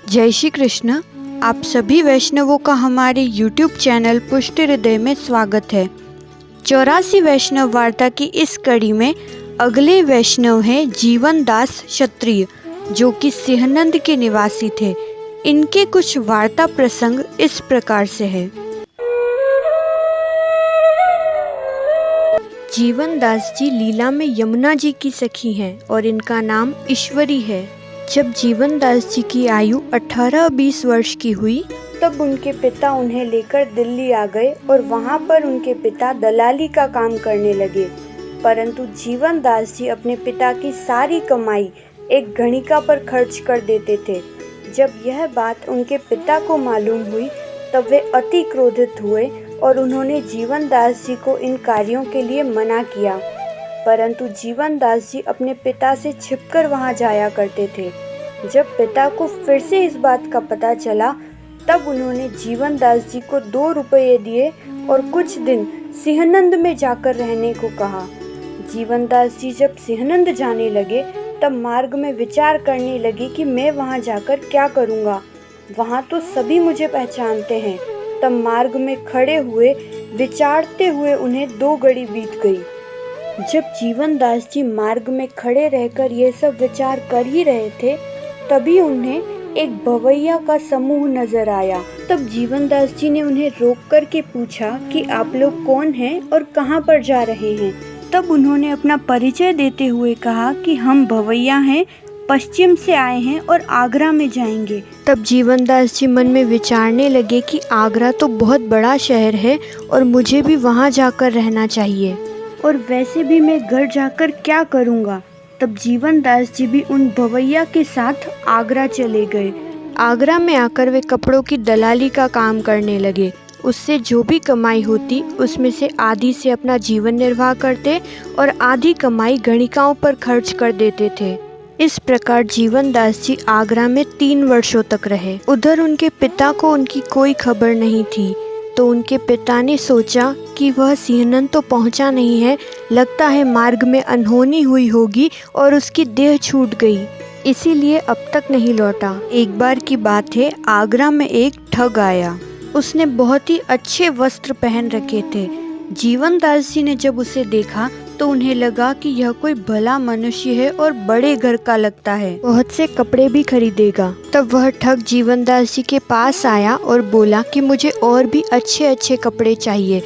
जय श्री कृष्ण। आप सभी वैष्णवों का हमारे YouTube चैनल पुष्टि हृदय में स्वागत है। 84 वैष्णव वार्ता की इस कड़ी में अगले वैष्णव हैं जीवन दास क्षत्रिय, जो कि सिहनंद के निवासी थे। इनके कुछ वार्ता प्रसंग इस प्रकार से है। जीवन दास जी लीला में यमुना जी की सखी हैं और इनका नाम ईश्वरी है। जब जीवन दास जी की आयु 18-20 वर्ष की हुई, तब उनके पिता उन्हें लेकर दिल्ली आ गए और वहां पर उनके पिता दलाली का काम करने लगे। परंतु जीवन दास जी अपने पिता की सारी कमाई एक गणिका पर खर्च कर देते थे। जब यह बात उनके पिता को मालूम हुई, तब वे अति क्रोधित हुए और उन्होंने जीवन दास जी को इन कार्यों के लिए मना किया। परंतु जीवन दास जी अपने पिता से छिपकर वहां जाया करते थे। जब पिता को फिर से इस बात का पता चला, तब उन्होंने जीवन दास जी को 2 रुपये दिए और कुछ दिन सिहनंद में जाकर रहने को कहा। जीवन दास जी जब सिहनंद जाने लगे, तब मार्ग में विचार करने लगे कि मैं वहां जाकर क्या करूंगा, वहां तो सभी मुझे पहचानते हैं। तब मार्ग में खड़े हुए विचारते हुए उन्हें 2 घड़ी बीत गई। जब जीवन दास जी मार्ग में खड़े रहकर ये सब विचार कर ही रहे थे, तभी उन्हें एक भवैया का समूह नजर आया। तब जीवन दास जी ने उन्हें रोक कर के पूछा कि आप लोग कौन हैं और कहाँ पर जा रहे हैं। तब उन्होंने अपना परिचय देते हुए कहा कि हम भवैया हैं, पश्चिम से आए हैं और आगरा में जाएंगे। तब जीवन दास जी मन में विचारने लगे कि आगरा तो बहुत बड़ा शहर है और मुझे भी वहाँ जाकर रहना चाहिए, और वैसे भी मैं घर जाकर क्या करूँगा। तब जीवन दास जी भी उन भवैया के साथ आगरा चले गए। आगरा में आकर वे कपड़ों की दलाली का काम करने लगे। उससे जो भी कमाई होती, उसमें से आधी से अपना जीवन निर्वाह करते और आधी कमाई गणिकाओं पर खर्च कर देते थे। इस प्रकार जीवन दास जी आगरा में 3 वर्षों तक रहे। उधर उनके पिता को उनकी कोई खबर नहीं थी, तो उनके पिता ने सोचा कि वह सिहनंद तो पहुंचा नहीं है, लगता है मार्ग में अनहोनी हुई होगी और उसकी देह छूट गई, इसीलिए अब तक नहीं लौटा। एक बार की बात है, आगरा में एक ठग आया। उसने बहुत ही अच्छे वस्त्र पहन रखे थे। जीवन दास जी ने जब उसे देखा, तो उन्हें लगा कि यह कोई भला मनुष्य है और बड़े घर का लगता है, बहुत से कपड़े भी खरीदेगा। तब वह ठग जीवन दास जी के पास आया और बोला कि मुझे और भी अच्छे अच्छे कपड़े चाहिए।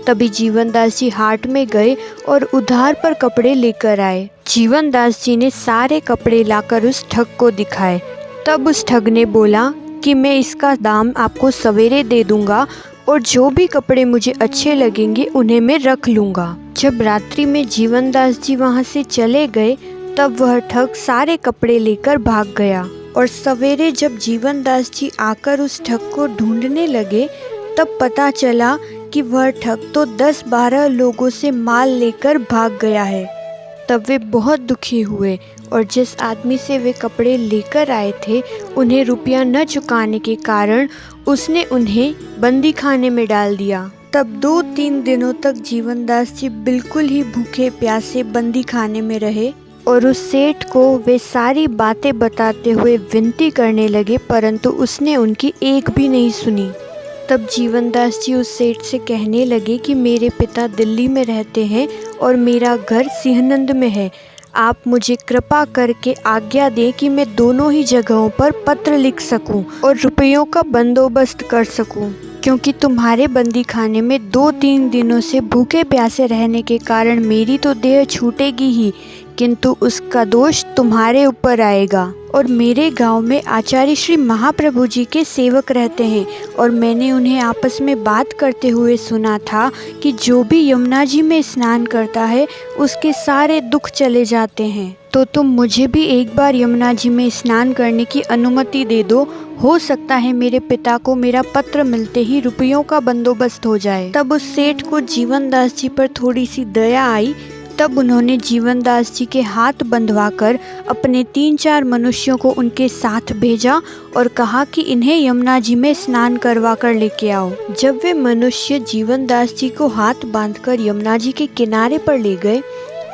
तभी जीवन दास जी हाट में गए और उधार पर कपड़े लेकर आए। जीवन दास जी ने सारे कपड़े लाकर उस ठग को दिखाए। तब उस ठग ने बोला कि मैं इसका दाम आपको सवेरे दे दूंगा और जो भी कपड़े मुझे अच्छे लगेंगे उन्हें मैं रख लूँगा। जब रात्रि में जीवन दास जी वहाँ से चले गए, तब वह ठग सारे कपड़े लेकर भाग गया। और सवेरे जब जीवन दास जी आकर उस ठग को ढूंढने लगे, तब पता चला कि वह ठग तो 10-12 लोगों से माल लेकर भाग गया है। तब वे बहुत दुखी हुए और जिस आदमी से वे कपड़े लेकर आए थे, उन्हें रुपया न चुकाने के कारण उसने उन्हें बंदी खाने में डाल दिया। तब 2-3 दिनों तक जीवन दास जी बिल्कुल ही भूखे प्यासे बंदी खाने में रहे और उस सेठ को वे सारी बातें बताते हुए विनती करने लगे, परंतु उसने उनकी एक भी नहीं सुनी। तब जीवन दास जी उस सेठ से कहने लगे कि मेरे पिता दिल्ली में रहते हैं और मेरा घर सिहनंद में है। आप मुझे कृपा करके आज्ञा दें कि मैं दोनों ही जगहों पर पत्र लिख सकूं और रुपयों का बंदोबस्त कर सकूं, क्योंकि तुम्हारे बंदी खाने में 2-3 दिनों से भूखे प्यासे रहने के कारण मेरी तो देह छूटेगी ही, किंतु उसका दोष तुम्हारे ऊपर आएगा। और मेरे गांव में आचार्य श्री महाप्रभु जी के सेवक रहते हैं और मैंने उन्हें आपस में बात करते हुए सुना था कि जो भी यमुना जी में स्नान करता है उसके सारे दुख चले जाते हैं। तो तुम मुझे भी एक बार यमुना जी में स्नान करने की अनुमति दे दो, हो सकता है मेरे पिता को मेरा पत्र मिलते ही रुपयों का बंदोबस्त हो जाए। तब उस सेठ को जीवन दास जी पर थोड़ी सी दया आई। तब उन्होंने जीवन दास जी के हाथ बंधवाकर अपने 3-4 मनुष्यों को उनके साथ भेजा और कहा कि इन्हें यमुना जी में स्नान करवा कर लेके आओ। जब वे मनुष्य जीवन दास जी को हाथ बांधकर यमुना जी के किनारे पर ले गए,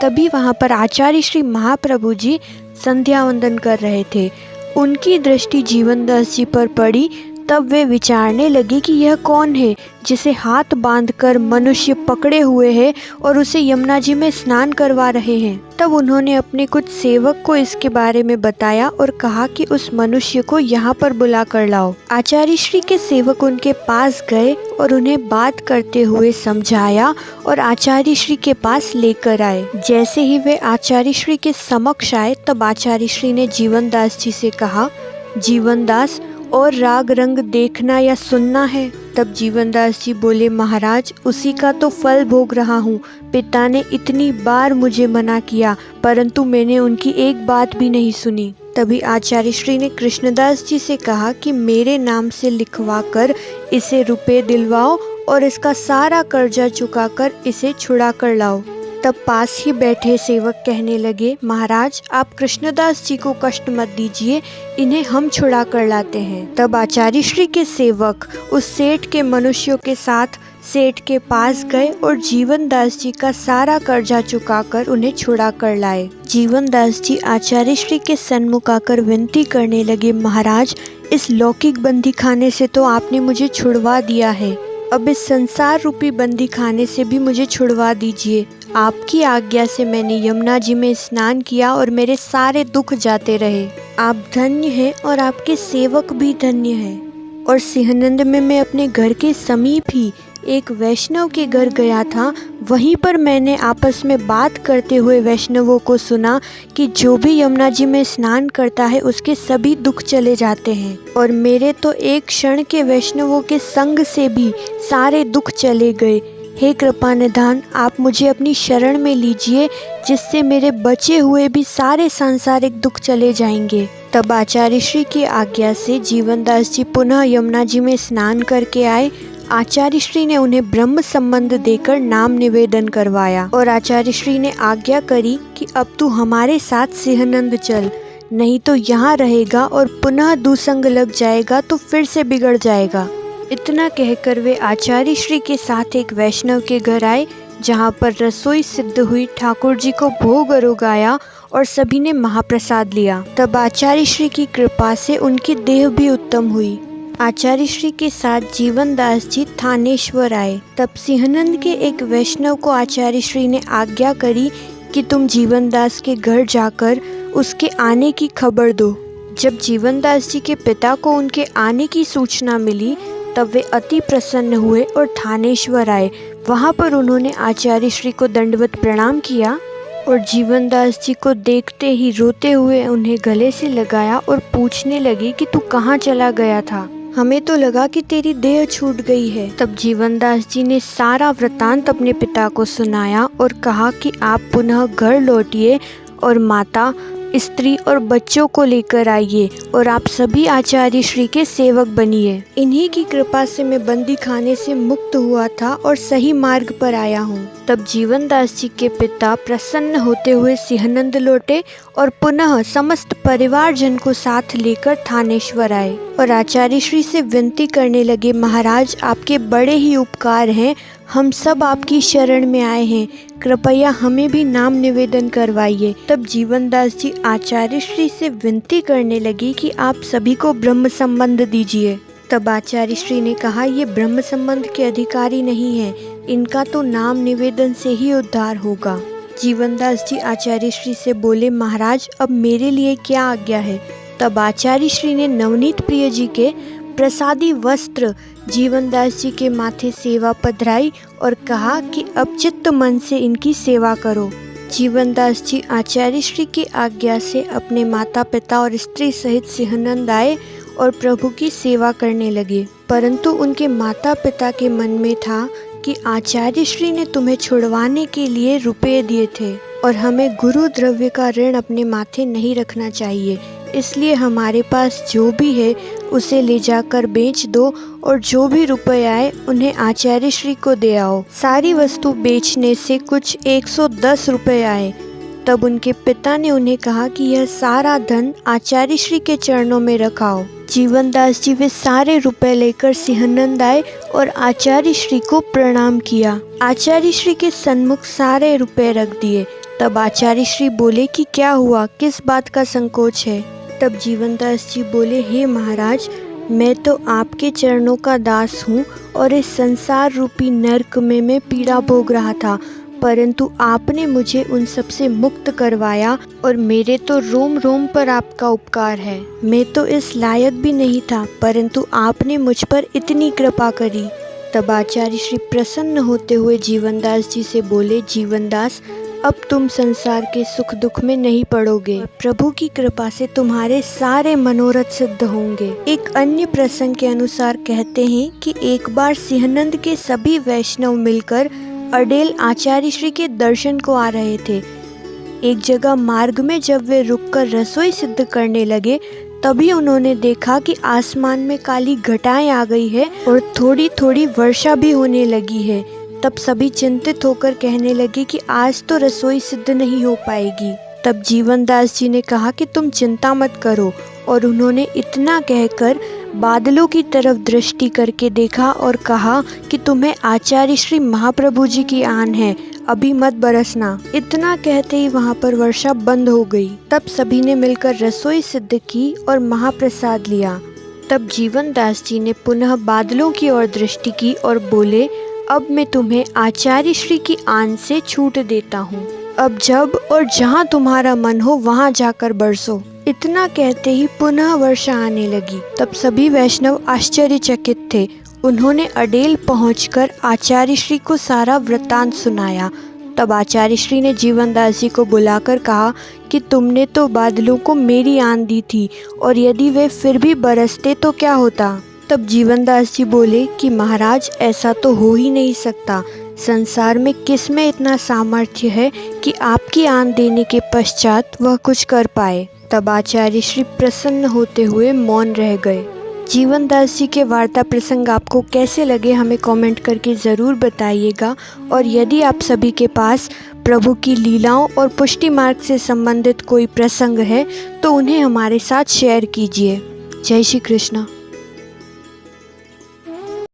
तभी वहाँ पर आचार्य श्री महाप्रभु जी संध्या वंदन कर रहे थे उनकी दृष्टि जीवनदास जी पर पड़ी, तब वे विचारने लगे कि यह कौन है जिसे हाथ बांधकर मनुष्य पकड़े हुए हैं और उसे यमुना जी में स्नान करवा रहे हैं। तब उन्होंने अपने कुछ सेवक को इसके बारे में बताया और कहा कि उस मनुष्य को यहाँ पर बुला कर लाओ। आचार्य श्री के सेवक उनके पास गए और उन्हें बात करते हुए समझाया और आचार्य श्री के पास लेकर आए। जैसे ही वे आचार्य श्री के समक्ष आए, तब आचार्य श्री ने जीवनदास जी से कहा, जीवनदास, और राग रंग देखना या सुनना है? तब जीवनदास जी बोले, महाराज, उसी का तो फल भोग रहा हूँ। पिता ने इतनी बार मुझे मना किया, परंतु मैंने उनकी एक बात भी नहीं सुनी। तभी आचार्य श्री ने कृष्णदास जी से कहा कि मेरे नाम से लिखवा कर इसे रुपए दिलवाओ और इसका सारा कर्जा चुकाकर इसे छुड़ा कर लाओ। तब पास ही बैठे सेवक कहने लगे, महाराज, आप कृष्णदास जी को कष्ट मत दीजिए, इन्हें हम छुड़ा कर लाते हैं। तब आचार्य श्री के सेवक उस सेठ के मनुष्यों के साथ सेठ के पास गए और जीवनदास जी का सारा कर्जा चुकाकर उन्हें छुड़ा कर लाए। जीवनदास जी आचार्य श्री के सन्मुख आकर विनती करने लगे, महाराज, इस लौकिक बंदी खाने से तो आपने मुझे छुड़वा दिया है, अब इस संसार रूपी बंदी खाने से भी मुझे छुड़वा दीजिए। आपकी आज्ञा से मैंने यमुना जी में स्नान किया और मेरे सारे दुख जाते रहे। आप धन्य हैं और आपके सेवक भी धन्य हैं। और सिंहनंद में मैं अपने घर के समीप ही एक वैष्णव के घर गया था। वहीं पर मैंने आपस में बात करते हुए वैष्णवों को सुना कि जो भी यमुना जी में स्नान करता है उसके सभी दुख चले जाते हैं, और मेरे तो एक क्षण के वैष्णवों के संग से भी सारे दुख चले गए। हे कृपा निधान, आप मुझे अपनी शरण में लीजिए, जिससे मेरे बचे हुए भी सारे सांसारिक दुख चले जाएंगे। तब आचार्य श्री की आज्ञा से जीवनदास जी पुनः यमुना जी में स्नान करके आए। आचार्य श्री ने उन्हें ब्रह्म संबंध देकर नाम निवेदन करवाया और आचार्य श्री ने आज्ञा करी कि अब तू हमारे साथ सिंहनंद चल, नहीं तो यहाँ रहेगा और पुनः दुसंग लग जाएगा तो फिर से बिगड़ जाएगा। इतना कहकर वे आचार्य श्री के साथ एक वैष्णव के घर आए, जहाँ पर रसोई सिद्ध हुई, ठाकुर जी को भोग अरुगाया और सभी ने महाप्रसाद लिया। तब आचार्य श्री की कृपा से उनकी देह भी उत्तम हुई। आचार्य श्री के साथ जीवनदास जी थानेश्वर आए। तब सिंहनंद के एक वैष्णव को आचार्य श्री ने आज्ञा करी कि तुम जीवनदास के घर जाकर उसके आने की खबर दो। जब जीवनदास जी के पिता को उनके आने की सूचना मिली, तब वे अति प्रसन्न हुए और थानेश्वर आए। वहाँ पर उन्होंने आचार्य श्री को दंडवत प्रणाम किया और जीवनदास जी को देखते ही रोते हुए उन्हें गले से लगाया और पूछने लगे कि तू कहाँ चला गया था, हमें तो लगा कि तेरी देह छूट गई है। तब जीवनदास जी ने सारा वृतांत अपने पिता को सुनाया और कहा कि आप पुनः घर लौटिए और माता, स्त्री और बच्चों को लेकर आइए और आप सभी आचार्य श्री के सेवक बनिए। इन्हीं की कृपा से मैं बंदी खाने से मुक्त हुआ था और सही मार्ग पर आया हूँ। तब जीवनदास जी के पिता प्रसन्न होते हुए सिंहनंद लौटे और पुनः समस्त परिवार जन को साथ लेकर थानेश्वर आए और आचार्य श्री से विनती करने लगे, महाराज, आपके बड़े ही उपकार हैं, हम सब आपकी शरण में आए हैं, कृपया हमें भी नाम निवेदन करवाइए। तब जीवनदास जी आचार्य श्री से विनती करने लगी कि आप सभी को ब्रह्म संबंध दीजिए। तब आचार्य श्री ने कहा, ये ब्रह्म संबंध के अधिकारी नहीं है, इनका तो नाम निवेदन से ही उद्धार होगा। जीवनदास जी आचार्य श्री से बोले, महाराज, अब मेरे लिए क्या आज्ञा है? तब आचार्य श्री ने नवनीत प्रिय जी के प्रसादी वस्त्र जीवनदास जी के माथे सेवा पधराई और कहा कि अब चित्त मन से इनकी सेवा करो। जीवनदास जी आचार्य श्री की आज्ञा से अपने माता पिता और स्त्री सहित सिंहनंद आए और प्रभु की सेवा करने लगे, परंतु उनके माता पिता के मन में था कि आचार्य श्री ने तुम्हें छुड़वाने के लिए रुपए दिए थे और हमें गुरु द्रव्य का ऋण अपने माथे नहीं रखना चाहिए, इसलिए हमारे पास जो भी है उसे ले जाकर बेच दो और जो भी रुपए आए उन्हें आचार्य श्री को दे आओ। सारी वस्तु बेचने से कुछ 110 रुपए आए। तब उनके पिता ने उन्हें कहा कि यह सारा धन आचार्य श्री के चरणों में रखाओ। जीवनदास जी वे सारे रुपए लेकर सिंहनंद आए और आचार्य श्री को प्रणाम किया। आचार्य श्री के सन्मुख सारे रुपए रख दिए। तब आचार्य श्री बोले कि क्या हुआ, किस बात का संकोच है? तब जीवनदास जी बोले, हे महाराज, मैं तो आपके चरणों का दास हूँ और इस संसार रूपी नर्क में मैं पीड़ा भोग रहा था, परंतु आपने मुझे उन सब से मुक्त करवाया और मेरे तो रोम रोम पर आपका उपकार है। मैं तो इस लायक भी नहीं था, परंतु आपने मुझ पर इतनी कृपा करी। तब आचार्य श्री प्रसन्न होते हुए जीवनदास जी से बोले, जीवनदास, अब तुम संसार के सुख दुख में नहीं पड़ोगे। प्रभु की कृपा से तुम्हारे सारे मनोरथ सिद्ध होंगे। एक अन्य प्रसंग के अनुसार कहते हैं कि एक बार सिंहनंद के सभी वैष्णव मिलकर अडेल आचार्य श्री के दर्शन को आ रहे थे। एक जगह मार्ग में जब वे रुककर रसोई सिद्ध करने लगे, तभी उन्होंने देखा कि आसमान में काली घटाएं आ गई है और थोड़ी थोड़ी वर्षा भी होने लगी है। तब सभी चिंतित होकर कहने लगे कि आज तो रसोई सिद्ध नहीं हो पाएगी। तब जीवनदास जी ने कहा कि तुम चिंता मत करो, और उन्होंने इतना कहकर बादलों की तरफ दृष्टि करके देखा और कहा कि तुम्हें आचार्य श्री महाप्रभु जी की आन है, अभी मत बरसना। इतना कहते ही वहाँ पर वर्षा बंद हो गई। तब सभी ने मिलकर रसोई सिद्ध की और महाप्रसाद लिया। तब जीवनदास जी ने पुनः बादलों की ओर दृष्टि की और बोले, अब मैं तुम्हें आचार्य श्री की आन से छूट देता हूँ। अब जब और जहाँ तुम्हारा मन हो वहाँ जाकर बरसो। इतना कहते ही पुनः वर्षा आने लगी। तब सभी वैष्णव आश्चर्यचकित थे। उन्होंने अडेल पहुंचकर आचार्य श्री को सारा वृत्तांत सुनाया। तब आचार्य श्री ने जीवनदास जी को बुलाकर कहा कि तुमने तो बादलों को मेरी आन दी थी, और यदि वे फिर भी बरसते तो क्या होता। तब जीवनदास जी बोले कि महाराज, ऐसा तो हो ही नहीं सकता। संसार में किस में इतना सामर्थ्य है कि आपकी आन देने के पश्चात वह कुछ कर पाए। तब आचार्य श्री प्रसन्न होते हुए मौन रह गए। जीवनदास जी के वार्ता प्रसंग आपको कैसे लगे हमें कमेंट करके ज़रूर बताइएगा, और यदि आप सभी के पास प्रभु की लीलाओं और पुष्टि मार्ग से संबंधित कोई प्रसंग है तो उन्हें हमारे साथ शेयर कीजिए। जय श्री कृष्ण।